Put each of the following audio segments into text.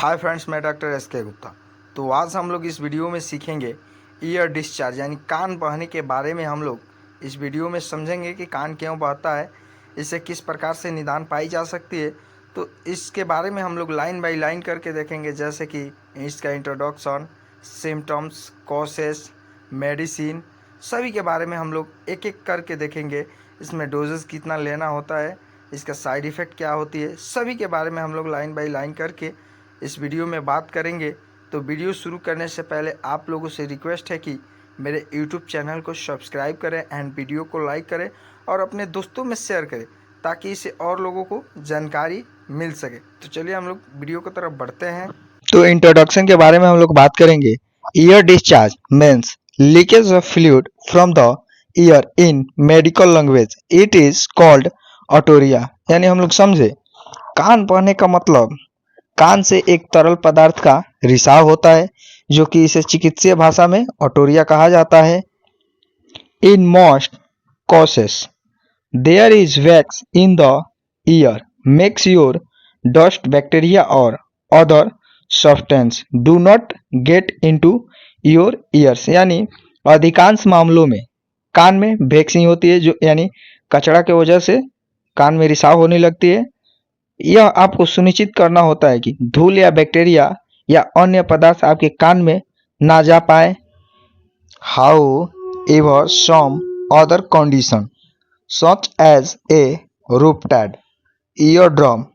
Hi friends, मैं doctor S के गुप्ता। तो आज हम लोग इस वीडियो में सीखेंगे ईयर डिस्चार्ज यानी कान बहने के बारे में। हम लोग इस वीडियो में समझेंगे कि कान क्यों बहता है, इससे किस प्रकार से निदान पाई जा सकती है। तो इसके बारे में हम लोग लाइन बाय लाइन करके देखेंगे, जैसे कि इसका इंट्रोडक्शन, सिम्टम्स, कॉसेस, मेडिसिन, सभी के बारे में हम लोग एक एक करके देखेंगे। इसमें डोजेस कितना लेना होता है, इसका साइड इफ़ेक्ट क्या होती है, सभी के बारे में हम लोग लाइन बाय लाइन करके इस वीडियो में बात करेंगे। तो वीडियो शुरू करने से पहले आप लोगों से रिक्वेस्ट है कि मेरे यूट्यूब चैनल को सब्सक्राइब करें एंड वीडियो को लाइक करें और अपने दोस्तों में शेयर करें, ताकि इससे और लोगों को जानकारी मिल सके। तो चलिए हम लोग वीडियो की तरफ बढ़ते हैं। तो इंट्रोडक्शन के बारे में हम लोग बात करेंगे। Ear discharge means leakage of fluid from the ear in medical language it is called otorrhoea. यानी हम लोग समझे, कान बहने का मतलब कान से एक तरल पदार्थ का रिसाव होता है, जो कि इसे चिकित्सीय भाषा में ऑटोरिया कहा जाता है। In most causes there is wax in the ear makes your dust bacteria और other substance do not get into your ears. यानी अधिकांश मामलों में कान में वैक्सिंग होती है, जो यानी कचरा के वजह से कान में रिसाव होने लगती है। यह आपको सुनिश्चित करना होता है कि धूल या बैक्टीरिया या अन्य पदार्थ आपके कान में ना जा पाए। However some other condition such as a ruptured eardrum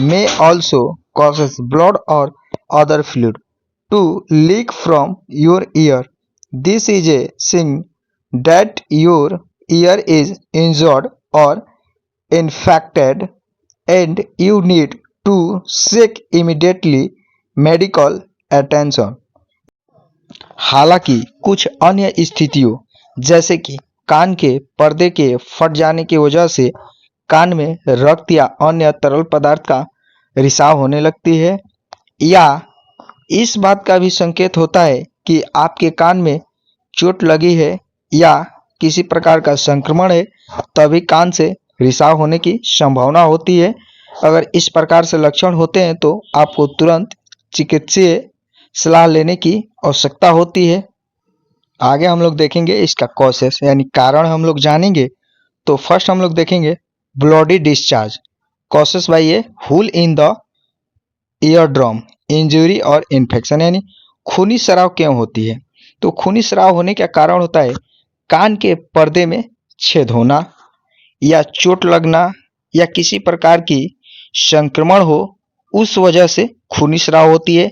may also causes blood or other fluid to leak from your ear. This is a sign that your ear is injured or infected and you need to seek immediately medical attention. हालांकि कुछ अन्य स्थितियों, जैसे कि कान के पर्दे के फट जाने की वजह से कान में रक्त या अन्य तरल पदार्थ का रिसाव होने लगती है, या इस बात का भी संकेत होता है कि आपके कान में चोट लगी है या किसी प्रकार का संक्रमण है, तभी कान से रिसाव होने की संभावना होती है। अगर इस प्रकार से लक्षण होते हैं तो आपको तुरंत चिकित्सीय सलाह लेने की आवश्यकता होती है। आगे हम लोग देखेंगे इसका कॉसेस यानी कारण हम लोग जानेंगे। तो फर्स्ट हम लोग देखेंगे bloody discharge causes by a hole in the eardrum injury और इन्फेक्शन। यानी खूनी स्राव क्यों होती है? तो खूनी स्राव होने का कारण होता है कान के पर्दे में छेद होना या चोट लगना या किसी प्रकार की संक्रमण हो, उस वजह से खूनी स्राव होती है।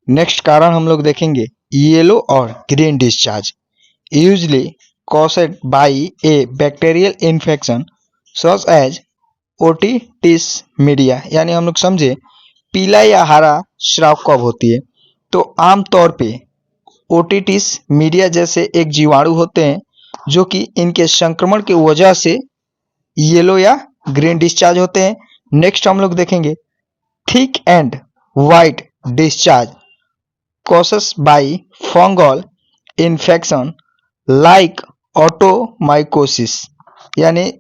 नेक्स्ट कारण हम लोग देखेंगे येलो और green discharge usually caused by a bacterial infection such as otitis media. यानी हम लोग समझे पीला या हरा स्राव कब होती है? तो आमतौर पे ओटिटिस मीडिया जैसे एक जीवाणु होते हैं, जो कि इनके संक्रमण की वजह से येलो या ग्रीन डिस्चार्ज होते हैं। नेक्स्ट हम लोग देखेंगे thick and white discharge causes by fungal infection like ऑटोमाइकोसिस। यानी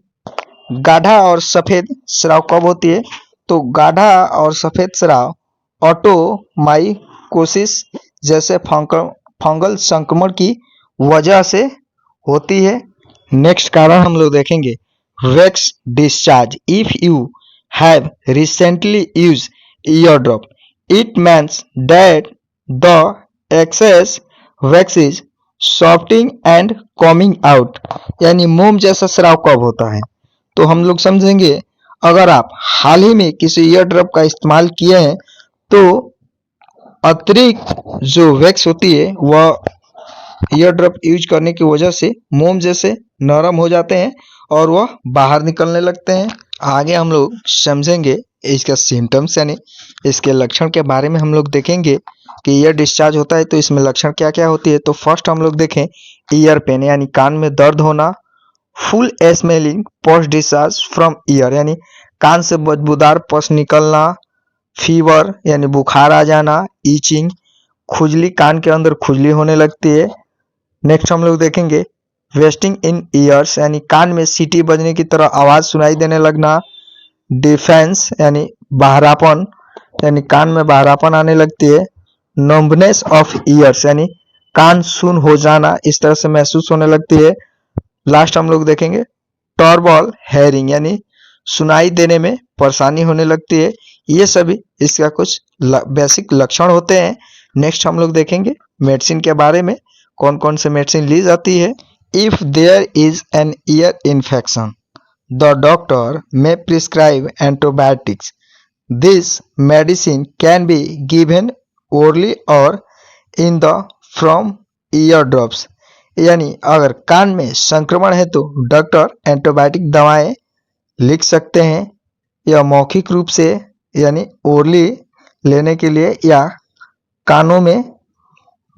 गाढ़ा और सफेद स्राव कब होती है? तो गाढ़ा और सफेद स्राव ऑटोमाइकोसिस जैसे फंगल संक्रमण की वजह से होती है। नेक्स्ट कारण हम लोग देखेंगे wax discharge if you have recently use year drop it means that the excess wax is softening and coming out। यानी मोम जैसा स्राव कब होता है? तो हम लोग समझेंगे अगर आप हाल ही में किसी ईयर ड्रॉप का इस्तेमाल किए हैं तो अतिरिक्त जो वैक्स होती है वह ईयर ड्रॉप यूज करने की वजह से मोम जैसे नरम हो जाते हैं और वह बाहर निकलने लगते हैं। आगे हम लोग समझेंगे इसका सिम्टम्स यानी इसके लक्षण के बारे में हम लोग देखेंगे कि ईयर डिस्चार्ज होता है तो इसमें लक्षण क्या क्या होती है। तो फर्स्ट हम लोग देखें ईयर पेन यानी कान में दर्द होना, full smelling post discharge from year यानी कान से बदबूदार पस निकलना, फीवर यानी बुखार आ जाना, ईचिंग खुजली, कान के अंदर खुजली होने लगती है। नेक्स्ट हम लोग देखेंगे वेस्टिंग इन ईयर्स यानी कान में सीटी बजने की तरह आवाज सुनाई देने लगना, डिफेंस यानी बहरापन यानी कान में बहरापन आने लगती है। नंबनेस ऑफ ईयर्स यानी कान सुन हो जाना, इस तरह से महसूस होने लगती है। लास्ट हम लोग देखेंगे टॉर्बल हेयरिंग यानी सुनाई देने में परेशानी होने लगती है। ये सभी इसका कुछ बेसिक लक्षण होते हैं। नेक्स्ट हम लोग देखेंगे मेडिसिन के बारे में, कौन कौन से मेडिसिन ली जाती है। If there is an ear infection the doctor may prescribe antibiotics. This medicine can be given orally or in the from eardrops. यानी अगर कान में संक्रमण है तो डॉक्टर एंटीबायोटिक दवाएं लिख सकते हैं, या मौखिक रूप से यानी ओरली लेने के लिए, या कानों में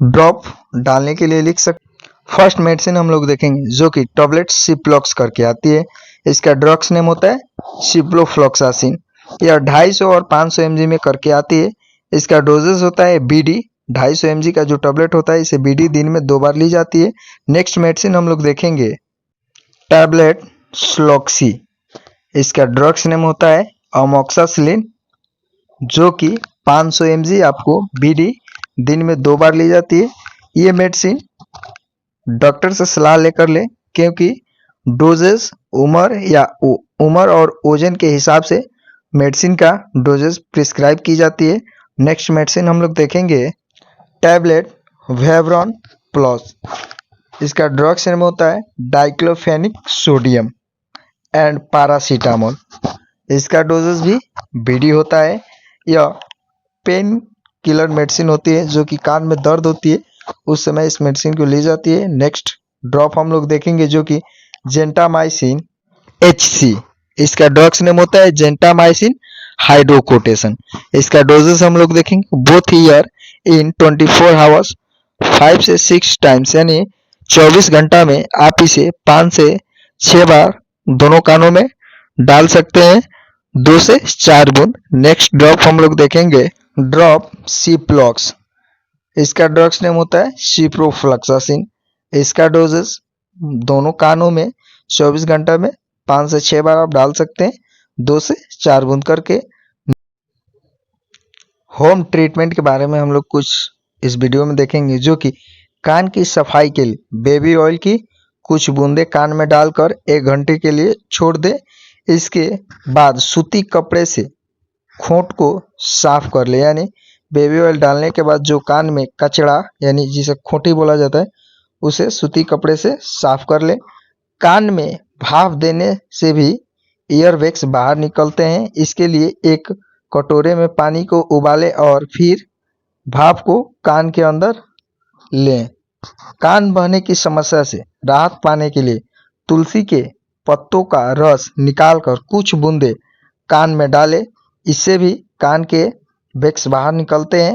ड्रॉप डालने के लिए लिख सकते। फर्स्ट मेडिसिन हम लोग देखेंगे जो कि टैबलेट सिप्लॉक्स करके आती है। इसका ड्रग्स नेम होता है सिप्रोफ्लॉक्सासिन। यह 250 और 500 mg में करके आती है। इसका डोजेस होता है बीडी। 250 mg का जो टैबलेट होता है इसे बीडी दिन में 2 बार ली जाती है। नेक्स्ट मेडिसिन हम लोग देखेंगे टैबलेट स्लॉक्सी। इसका ड्रग्स नेम होता है अमोक्सासिलिन, जो कि 500 mg आपको बीडी दिन में 2 बार ली जाती है। ये मेडिसिन डॉक्टर से सलाह लेकर ले, क्योंकि डोजेस उम्र और ओजन के हिसाब से मेडिसिन का डोजेस प्रिस्क्राइब की जाती है। नेक्स्ट मेडिसिन हम लोग देखेंगे टैबलेट वेवरॉन प्लस। इसका ड्रग्स नेम होता है डाइक्लोफेनिक सोडियम एंड पैरासीटामोल। इसका डोजेस भी बीडी होता है। यह पेन किलर मेडिसिन होती है, जो कि कान में दर्द होती है उस समय इस मेडिसिन को ली जाती है। नेक्स्ट ड्रॉप हम लोग देखेंगे जो कि जेंटामाइसिन HC। इसका ड्रग्स नेम होता है जेंटामाइसिन हाइड्रोकोटेशन। इसका डोजेस हम लोग देखेंगे बोथ ईयर इन 24 आवर्स 5 से 6 टाइम्स, यानी 24 घंटा में आप इसे 5 से 6 बार दोनों कानों में डाल सकते हैं, 2 से 4 बूंद। नेक्स्ट ड्रॉप हम लोग देखेंगे ड्रॉप सिप्लॉक्स। इसका ड्रग्स नेम होता है सिप्रोफ्लॉक्सासिन। इसका डोजेस दोनों कानों में 24 घंटा में 5 से 6 बार आप डाल सकते हैं, 2 से 4 बूंद करके। होम ट्रीटमेंट के बारे में हम लोग कुछ इस वीडियो में देखेंगे, जो कि कान की सफाई के लिए बेबी ऑयल की कुछ बूंदे कान में डालकर 1 घंटे के लिए छोड़ दे। इसके बाद सूती कपड़े से खोंट को साफ कर ले, यानी बेबी ऑयल डालने के बाद जो कान में कचड़ा यानी जिसे खोंटी बोला जाता है उसे सूती कपड़े से साफ कर ले। कान में भाप देने से भी ईयर वैक्स बाहर निकलते हैं। इसके लिए एक कटोरे में पानी को उबालें और फिर भाप को कान के अंदर लें। कान बहने की समस्या से राहत पाने के लिए तुलसी के पत्तों का रस निकालकर कुछ बूंदे कान में डालें। इससे भी कान के वैक्स बाहर निकलते हैं।